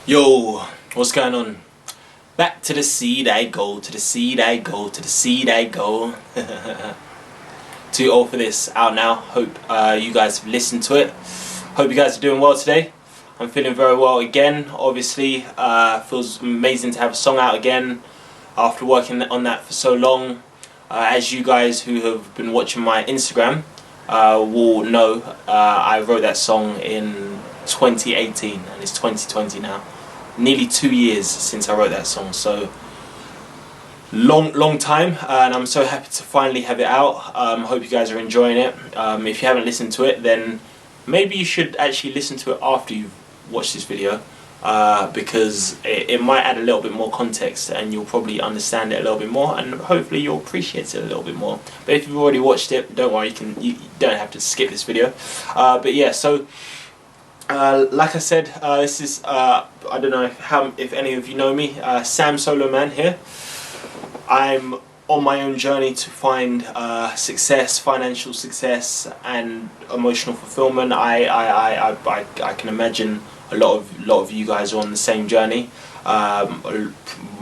Yo, what's going on? Back to the seed I go, to the seed I go, to the seed I go. Too old for this, out now. Hope you guys have listened to it. Hope you guys are doing well today. I'm feeling very well again, obviously. Feels amazing to have a song out again after working on that for so long. As you guys who have been watching my Instagram will know, I wrote that song in 2018 and it's 2020 now. Nearly 2 years since I wrote that song, so long time, and I'm so happy to finally have it out. Hope you guys are enjoying it. If you haven't listened to it, then maybe you should actually listen to it after you've watched this video, because it might add a little bit more context and you'll probably understand it a little bit more, and hopefully you'll appreciate it a little bit more. But if you've already watched it, don't worry, you don't have to skip this video. But yeah, so like I said, this is I don't know if any of you know me, Sam Solo Man here. I'm on my own journey to find success, financial success, and emotional fulfillment. I can imagine a lot of you guys are on the same journey.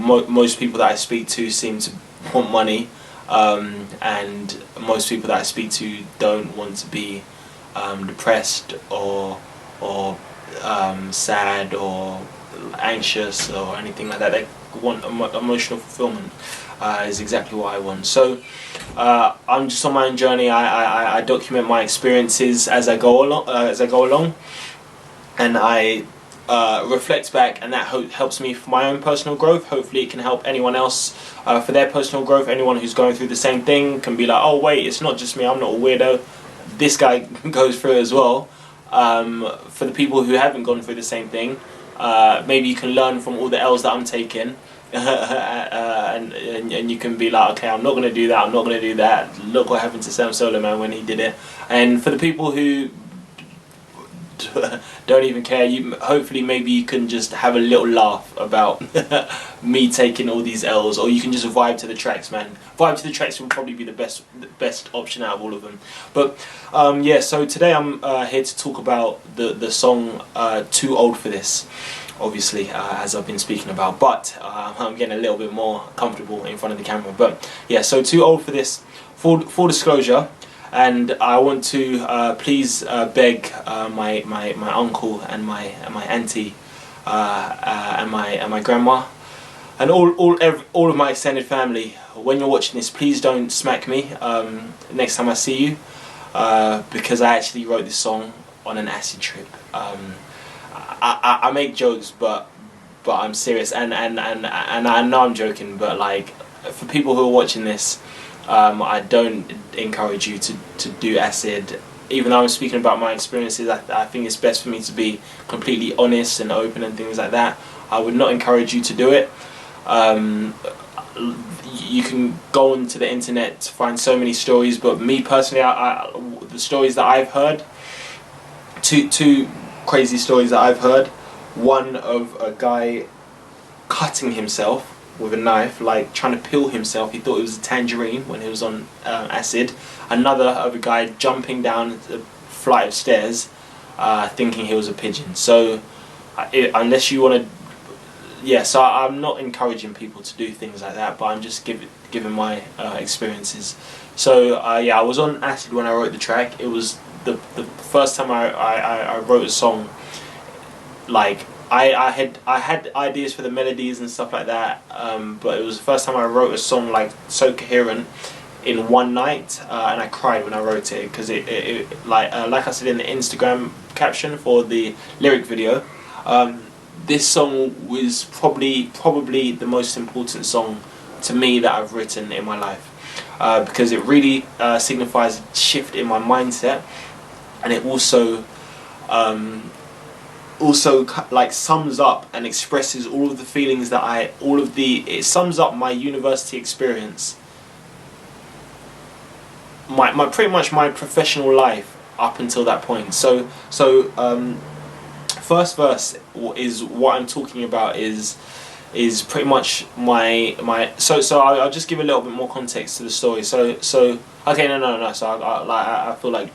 Most people that I speak to seem to want money, and most people that I speak to don't want to be depressed or sad or anxious or anything like that. They want emotional fulfillment. Is exactly what I want. So I'm just on my own journey. I document my experiences as I go along, and I reflect back, and that helps me for my own personal growth. Hopefully it can help anyone else for their personal growth. Anyone who's going through the same thing can be like, oh wait, it's not just me, I'm not a weirdo, this guy goes through it as well. For the people who haven't gone through the same thing, maybe you can learn from all the L's that I'm taking. And you can be like, okay, I'm not going to do that, I'm not going to do that. Look what happened to Sam Solo Man when he did it. And for the people who don't even care, hopefully maybe you can just have a little laugh about me taking all these L's, or you can just vibe to the tracks, man. Vibe to the tracks will probably be the best option out of all of them. But yeah, so today I'm here to talk about the song Too Old for This, obviously, as I've been speaking about, but I'm getting a little bit more comfortable in front of the camera. But yeah, so Too Old for This, full disclosure, and I want to please beg my uncle and my auntie and my grandma and all of my extended family, when you're watching this, please don't smack me next time I see you, because I actually wrote this song on an acid trip. I make jokes, but I'm serious, and I know I'm joking, but like, for people who are watching this, I don't encourage you to do acid. Even though I'm speaking about my experiences, I think it's best for me to be completely honest and open and things like that. I would not encourage you to do it. You can go onto the internet to find so many stories, but me personally, the stories that I've heard, two crazy stories that I've heard. One of a guy cutting himself with a knife, like trying to peel himself. He thought it was a tangerine when he was on acid. Another of a guy jumping down a flight of stairs, thinking he was a pigeon. So unless you want to, yeah, so I'm not encouraging people to do things like that, but I'm just giving my experiences. So yeah, I was on acid when I wrote the track. It was the first time I wrote a song. Like, I had ideas for the melodies and stuff like that, but it was the first time I wrote a song like so coherent in one night, and I cried when I wrote it, because it like I said in the Instagram caption for the lyric video, this song was probably the most important song to me that I've written in my life, because it really signifies a shift in my mindset, and it also like sums up and expresses all of the feelings that it sums up my university experience, my pretty much my professional life up until that point. So first verse is what I'm talking about, is pretty much my so I'll just give a little bit more context to the story. So okay, no, so I feel like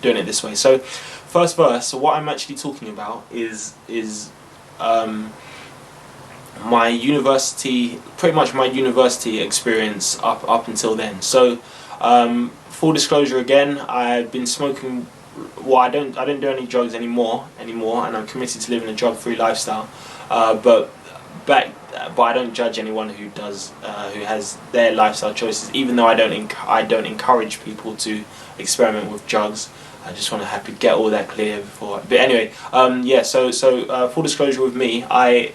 doing it this way. So first verse, so what I'm actually talking about is my university, pretty much my university experience up until then. So, full disclosure again, I've been smoking. Well, I don't do any drugs anymore, and I'm committed to living a drug-free lifestyle. But I don't judge anyone who does, who has their lifestyle choices. Even though I don't encourage people to experiment with drugs. I just want to get all that clear before. But anyway, yeah. So full disclosure with me, I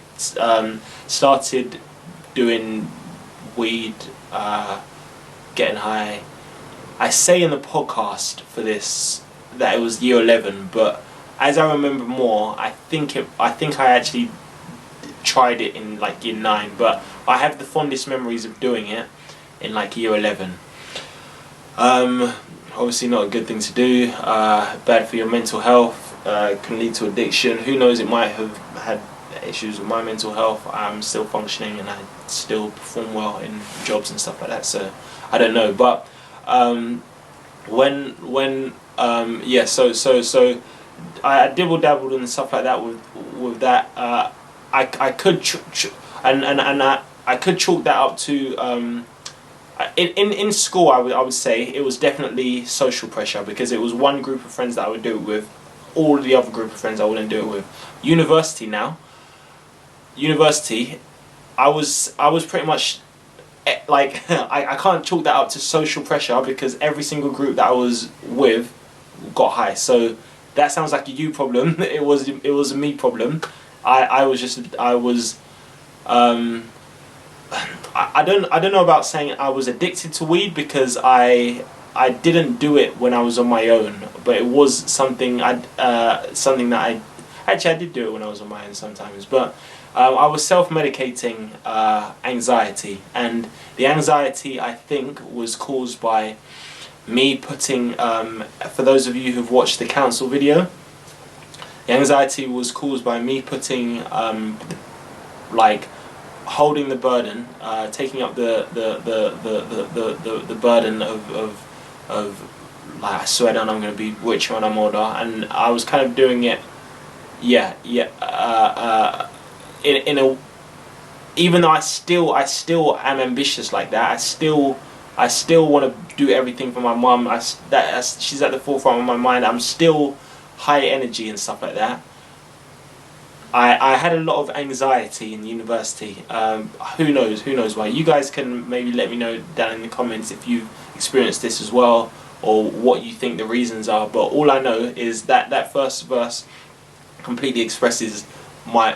started doing weed, getting high. I say in the podcast for this that it was year 11, but as I remember more, I think I actually tried it in like year 9, but I have the fondest memories of doing it in like year 11. Obviously not a good thing to do, bad for your mental health, can lead to addiction. Who knows, it might have had issues with my mental health. I'm still functioning and I still perform well in jobs and stuff like that, so I don't know. But yeah, so I dibble dabbled and stuff like that with that. I could I could chalk that up to in school. I would say it was definitely social pressure, because it was one group of friends that I would do it with. All the other group of friends I wouldn't do it with. University, I was pretty much like I can't chalk that up to social pressure, because every single group that I was with got high. So that sounds like a you problem. It was a me problem. I don't know about saying I was addicted to weed, because I didn't do it when I was on my own, but it was something that I did do it when I was on my own sometimes, but I was self-medicating anxiety, and the anxiety, I think, was caused by me putting, for those of you who've watched the council video, the anxiety was caused by me putting like holding the burden, taking up the burden of like, I swear down I'm going to be rich when I'm older, and I was kind of doing it, in a, even though I still am ambitious like that, I still want to do everything for my mum. She's at the forefront of my mind. I'm still high energy and stuff like that. I had a lot of anxiety in university. Who knows why? You guys can maybe let me know down in the comments if you've experienced this as well, or what you think the reasons are. But all I know is that first verse completely expresses my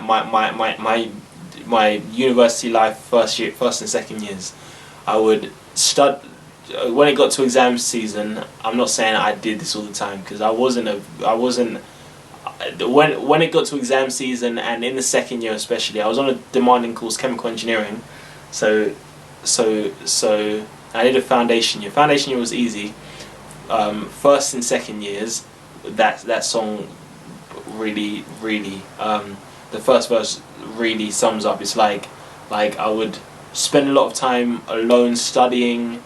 university life, first and second years. I would study when it got to exam season. I'm not saying I did this all the time, because I wasn't. When it got to exam season, and in the second year especially, I was on a demanding course, chemical engineering. So I did a foundation year. Foundation year was easy. First and second years, that song really the first verse really sums up. It's like I would spend a lot of time alone studying,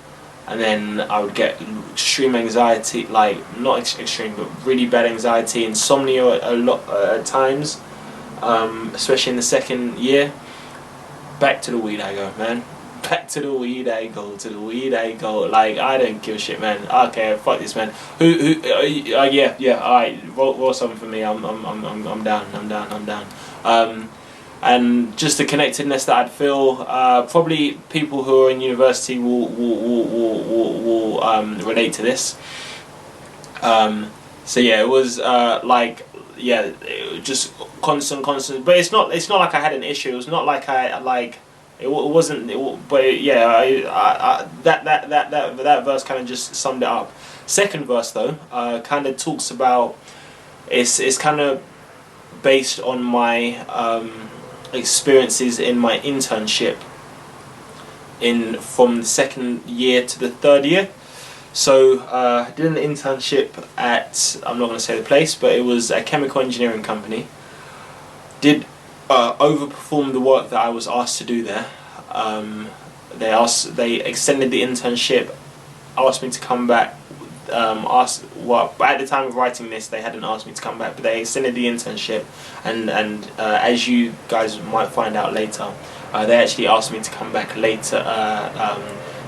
and then I would get extreme anxiety, like not extreme but really bad anxiety, insomnia a lot at times, especially in the second year. Back to the weed I go, man. Back to the weed I go, to the weed I go. Like, I don't give a shit, man. Okay, fuck this, man. Yeah. Alright, roll something for me. I'm down. And just the connectedness that I'd feel. Probably people who are in university will relate to this. So yeah, it was it was just constant. But it's not like I had an issue. It was not like it wasn't. But yeah, that verse kind of just summed it up. Second verse though, kind of talks about. It's kind of based on my experiences in my internship from the second year to the third year. So I did an internship at, I'm not going to say the place, but it was a chemical engineering company. Did overperform the work that I was asked to do there. They extended the internship, asked me to come back, well, at the time of writing this, they hadn't asked me to come back, but they extended the internship, and as you guys might find out later, they actually asked me to come back later,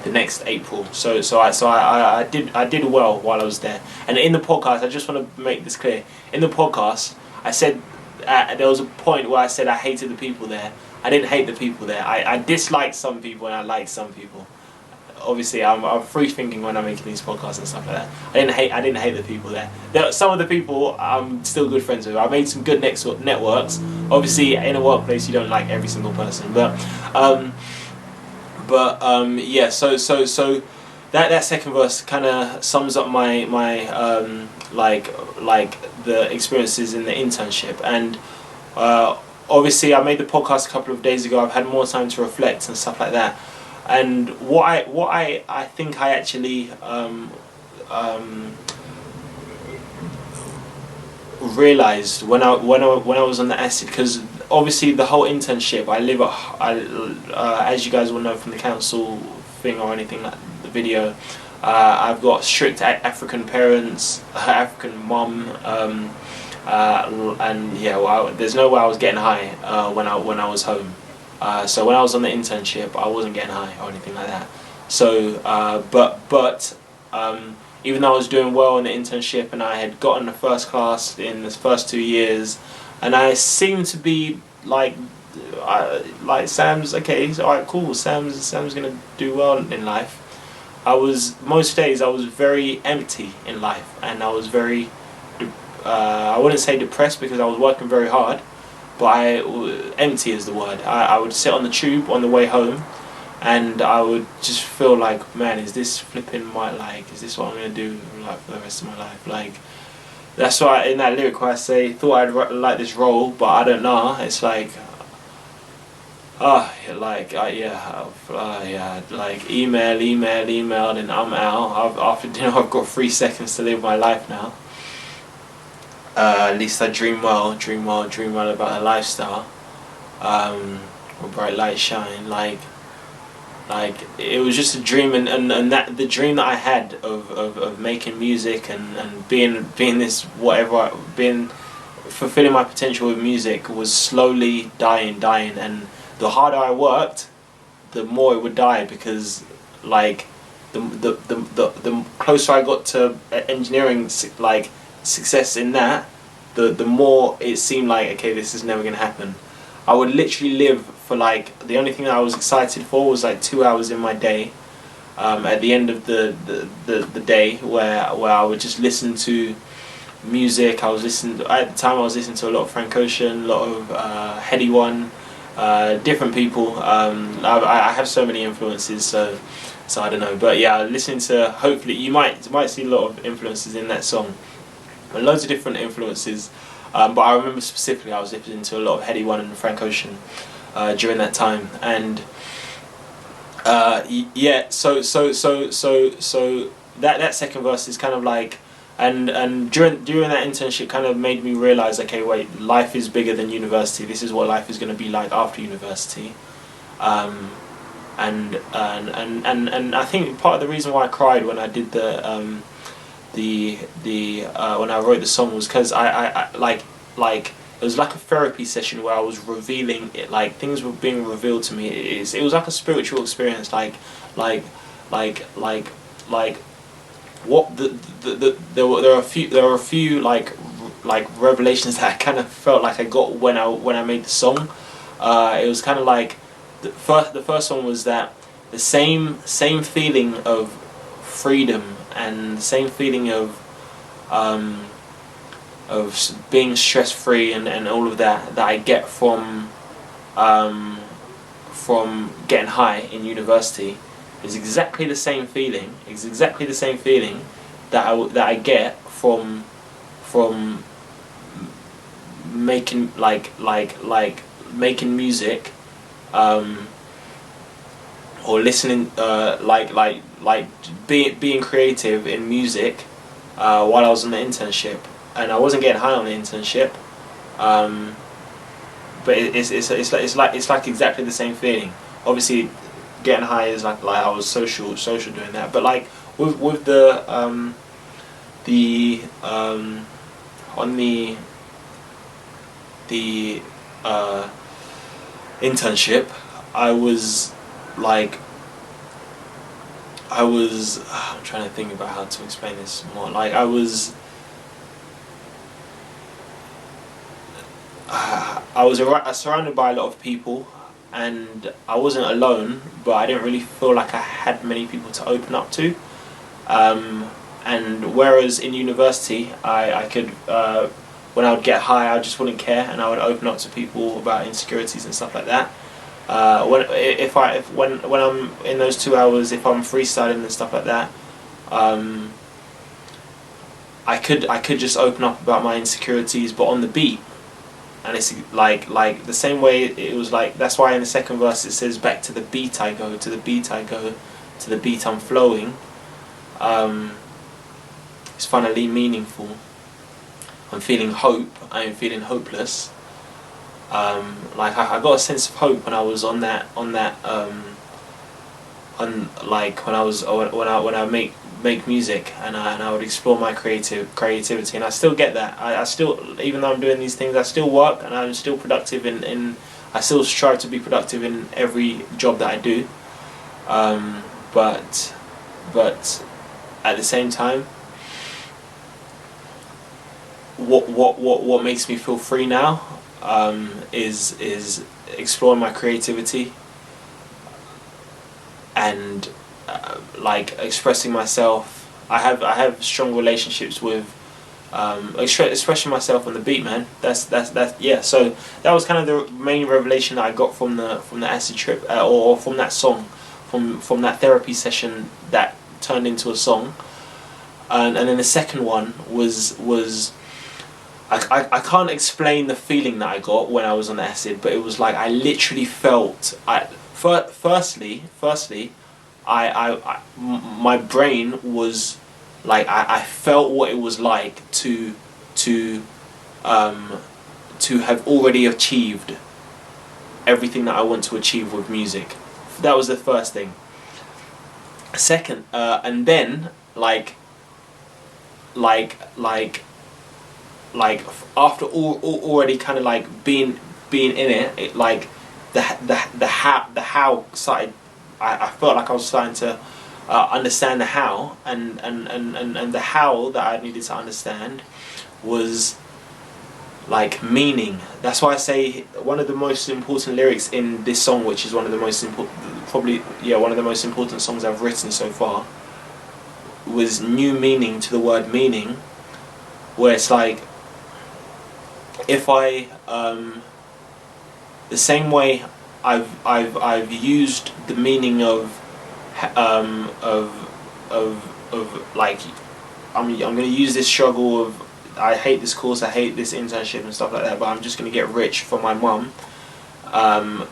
the next April. So I did well while I was there. And in the podcast, I just want to make this clear. In the podcast, I said there was a point where I said I hated the people there. I didn't hate the people there. I disliked some people and I liked some people. Obviously, I'm free thinking when I'm making these podcasts and stuff like that. I didn't hate the people there. Some of the people I'm still good friends with. I made some good networks. Obviously, in a workplace, you don't like every single person, but yeah. So that second verse kind of sums up my like the experiences in the internship. And obviously I made the podcast a couple of days ago. I've had more time to reflect and stuff like that. And what I think I actually realized when I was on the acid, because obviously the whole internship, as you guys will know from the council thing or anything like the video, I've got strict African parents, African mum, and yeah, well, there's no way I was getting high when I was home. So when I was on the internship, I wasn't getting high or anything like that. So, but even though I was doing well in the internship and I had gotten the first class in the first 2 years, and I seemed to be like Sam's okay, so alright, cool. Sam's gonna do well in life. Most days I was very empty in life, and I was very I wouldn't say depressed because I was working very hard, but empty is the word. I would sit on the tube on the way home, and I would just feel like, man, is this flipping is this what I'm gonna do like for the rest of my life? Like, that's why in that lyric where I say, thought I'd like this role, but I don't know. It's like, like email, and I'm out. After dinner, I've got 3 seconds to live my life now. At least I dream well about a lifestyle. Where bright lights shine. Like it was just a dream, and that the dream that I had of making music and being this whatever, being fulfilling my potential with music was slowly dying, and the harder I worked, the more it would die, because like the closer I got to engineering success in that, the more it seemed like, okay, this is never gonna happen. I would literally live for the only thing that I was excited for was 2 hours in my day, at the end of the day, where I would just listen to music. At the time I was listening to a lot of Frank Ocean, a lot of Heady One, different people. I have so many influences, so I don't know, but yeah, listening to, hopefully you might see a lot of influences in that song, and loads of different influences. But I remember specifically I was listening to a lot of Heady One and Frank Ocean during that time, and yeah. So that second verse is kind of like, and during that internship kind of made me realize, okay, wait, life is bigger than university. This is what life is going to be like after university. And I think part of the reason why I cried when I did when I wrote the song was because I it was like a therapy session where I was revealing it, like things were being revealed to me. It was like a spiritual experience, like what there are a few like revelations that I kind of felt like I got when I made the song. It was kind of like the first one was that the same feeling of freedom and the same feeling of being stress free and all of that I get from getting high in university is exactly the same feeling. It's exactly the same feeling that I get from making making music, or listening, being creative in music while I was on the internship, and I wasn't getting high on the internship, but it's like exactly the same feeling. Obviously, getting high is like I was social doing that, but like with the the on the internship, I was like, I'm trying to think about how to explain this more. Like I was surrounded by a lot of people, and I wasn't alone, but I didn't really feel like I had many people to open up to. And whereas in university, I could, when I would get high, I just wouldn't care, and I would open up to people about insecurities and stuff like that. When I'm in those 2 hours, if I'm freestyling and stuff like that, I could just open up about my insecurities, but on the beat. And it's like the same way it was like, that's why in the second verse it says, back to the beat I go, to the beat I go, to the beat I'm flowing. It's finally meaningful. I'm feeling hope. I am feeling hopeless. Like I got a sense of hope when I was on like when I make music, and I would explore my creativity, and I still get that. I still, even though I'm doing these things, I still work, and I'm still productive in I still strive to be productive in every job that I do. But at the same time, what makes me feel free now, is exploring my creativity, and like expressing myself. I have strong relationships with expressing myself on the beat, man. That's yeah. So that was kind of the main revelation that I got from the acid trip, or from that song, from that therapy session that turned into a song. And then the second one was I can't explain the feeling that I got when I was on the acid, but it was like I literally felt. Firstly, my brain was like, I felt what it was like to have already achieved everything that I want to achieve with music. That was the first thing. Second, and then after already kind of like being in it, like the how started. I felt like I was starting to understand the how, and the how that I needed to understand was like meaning. That's why I say one of the most important lyrics in this song, which is one of the most important, probably one of the most important songs I've written so far, was new meaning to the word meaning, where it's like, if I the same way I've used the meaning of like, I'm gonna use this struggle of, I hate this course, I hate this internship and stuff like that, but I'm just gonna get rich for my mum. And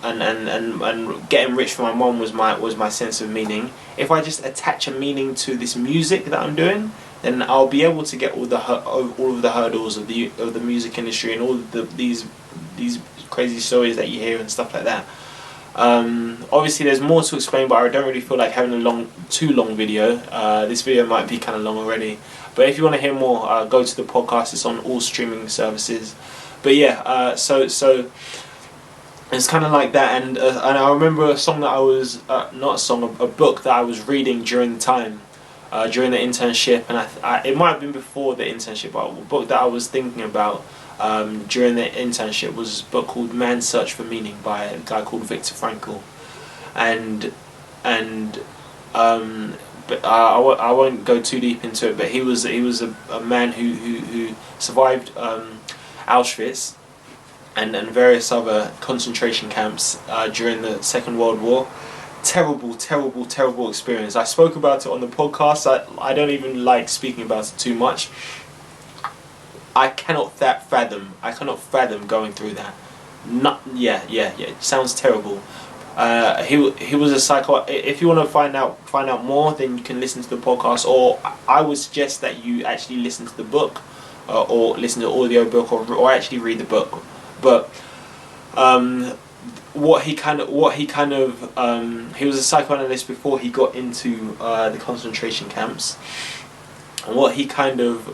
getting rich for my mum was my sense of meaning. If I just attach a meaning to this music that I'm doing, then I'll be able to get all of the hurdles of the music industry, and all of these crazy stories that you hear and stuff like that. Obviously there's more to explain, but I don't really feel like having a too long video. This video might be kind of long already, but if you want to hear more, go to the podcast. It's on all streaming services. But yeah, so it's kind of like that, and I remember a song that I was not a song, a book that I was reading during the time, during the internship, and it might have been before the internship, but a book that I was thinking about during the internship was a book called Man's Search for Meaning by a guy called Viktor Frankl, and but I won't go too deep into it. But he was a man who survived Auschwitz and various other concentration camps during the Second World War. Terrible experience. I spoke about it on the podcast. I don't even like speaking about it too much. I cannot fathom going through that. It sounds terrible. He was a psycho. If you want to find out more, then you can listen to the podcast, or I would suggest that you actually listen to the book, or listen to the audio book, or actually read the book. But he was a psychoanalyst before he got into the concentration camps. And what he kind of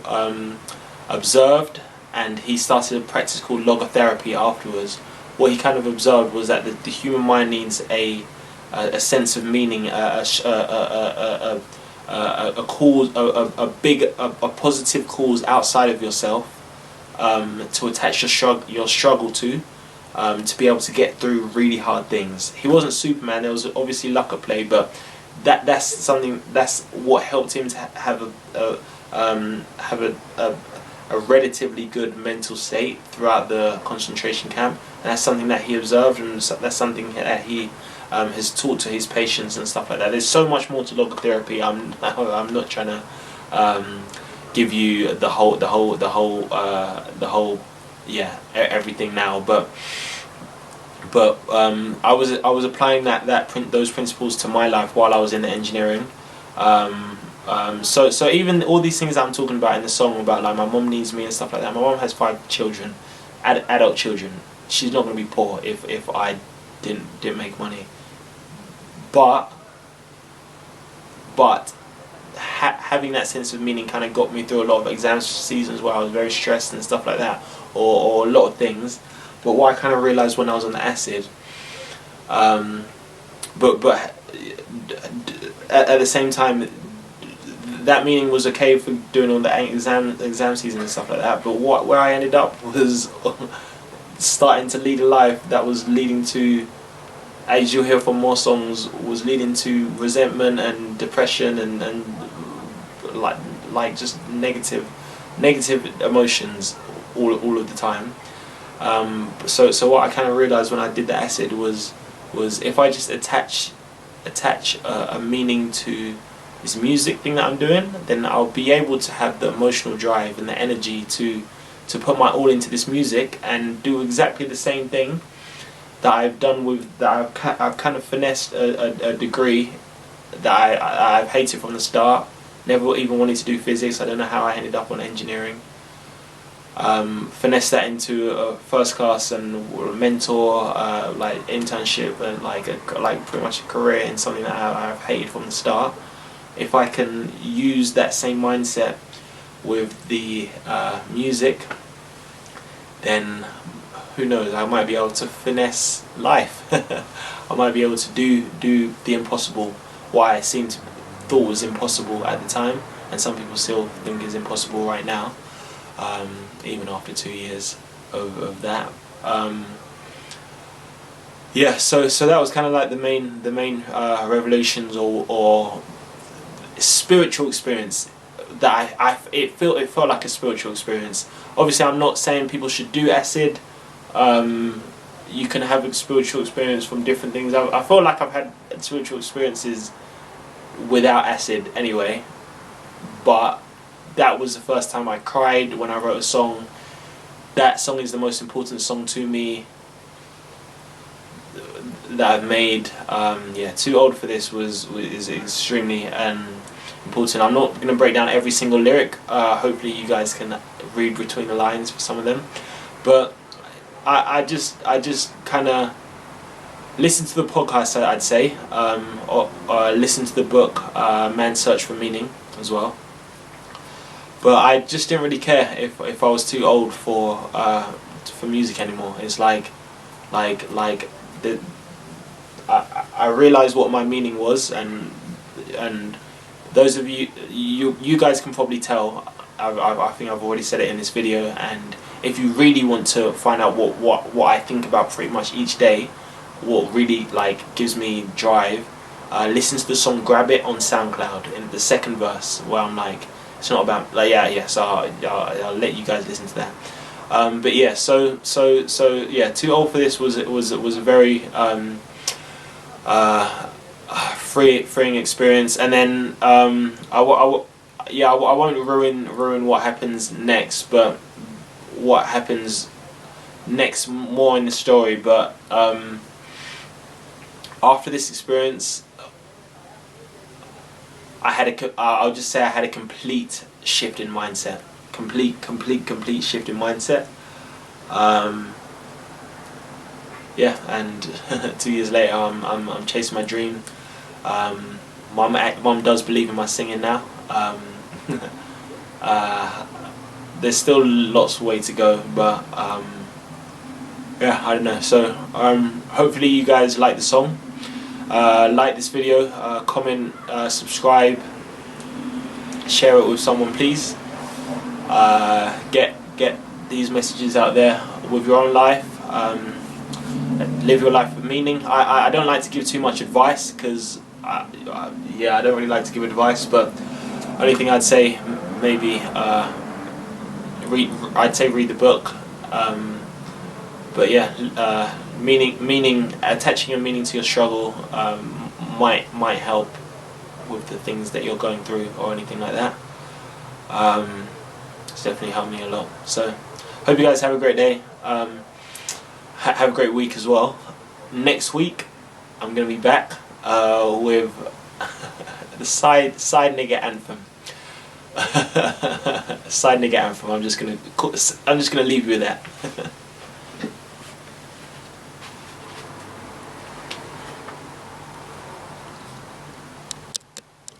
observed, and he started a practice called logotherapy afterwards. What he kind of observed was that the human mind needs a sense of meaning, a cause, a positive cause outside of yourself, to attach your struggle to be able to get through really hard things. He wasn't Superman. There was obviously luck at play, but that's what helped him to have a relatively good mental state throughout the concentration camp, and that's something that he observed, and that's something that he has taught to his patients and stuff like that. There's so much more to logotherapy. I'm not trying to give you the whole everything now, but I was applying those principles to my life while I was in the engineering. So even all these things that I'm talking about in the song about like my mom needs me and stuff like that. My mom has 5 children, adult children. She's not going to be poor if I didn't make money. But having that sense of meaning kind of got me through a lot of exam seasons where I was very stressed and stuff like that, or a lot of things. But what I kind of realised when I was on the acid, but at the same time, that meaning was okay for doing all the exam season and stuff like that. But where I ended up was starting to lead a life that was leading to, as you'll hear from more songs, was leading to resentment and depression and like just negative emotions all of the time. So what I kind of realised when I did the acid was if I just attach a meaning to this music thing that I'm doing, then I'll be able to have the emotional drive and the energy to put my all into this music and do exactly the same thing that I've done I've kind of finessed a degree that I've hated from the start. Never even wanted to do physics. I don't know how I ended up on engineering. Finesse that into a first class and mentor, like internship, and like pretty much a career in something that I've hated from the start. If I can use that same mindset with the music, then who knows? I might be able to finesse life. I might be able to do the impossible. What I thought was impossible at the time, and some people still think is impossible right now. Even after 2 years of that. So that was kind of like the main revelations or spiritual experience that it felt like a spiritual experience. Obviously, I'm not saying people should do acid. You can have a spiritual experience from different things. I feel like I've had spiritual experiences without acid anyway, but that was the first time I cried when I wrote a song. That song is the most important song to me that I've made. Too Old for This is extremely important. I'm not going to break down every single lyric. Hopefully you guys can read between the lines for some of them. But I just kind of listen to the podcast, I'd say, or listen to the book Man's Search for Meaning as well. But I just didn't really care if I was too old for music anymore. It's I realised what my meaning was, and those of you guys can probably tell. I think I've already said it in this video. And if you really want to find out what I think about pretty much each day, what really gives me drive, listen to the song "Grab It" on SoundCloud in the second verse, where I'm like. It's not about so I'll let you guys listen to that. But yeah, so Too Old for This was a very freeing experience. And then I won't ruin what happens next, but what happens next more in the story. But after this experience, I'll just say I had a complete shift in mindset. Complete shift in mindset. And 2 years later, I'm chasing my dream. Mum does believe in my singing now. there's still lots of way to go, but yeah, I don't know. So hopefully you guys like the song, like this video, comment, subscribe, share it with someone, please. Get these messages out there with your own life. Live your life with meaning. I don't like to give too much advice because yeah, I don't really like to give advice, but only thing I'd say, maybe read the book, but yeah, meaning attaching your meaning to your struggle might help with the things that you're going through or anything like that. It's definitely helped me a lot. So hope you guys have a great day. Have a great week as well. Next week I'm gonna be back with the side nigga anthem. Side nigga anthem. I'm just gonna leave you with that.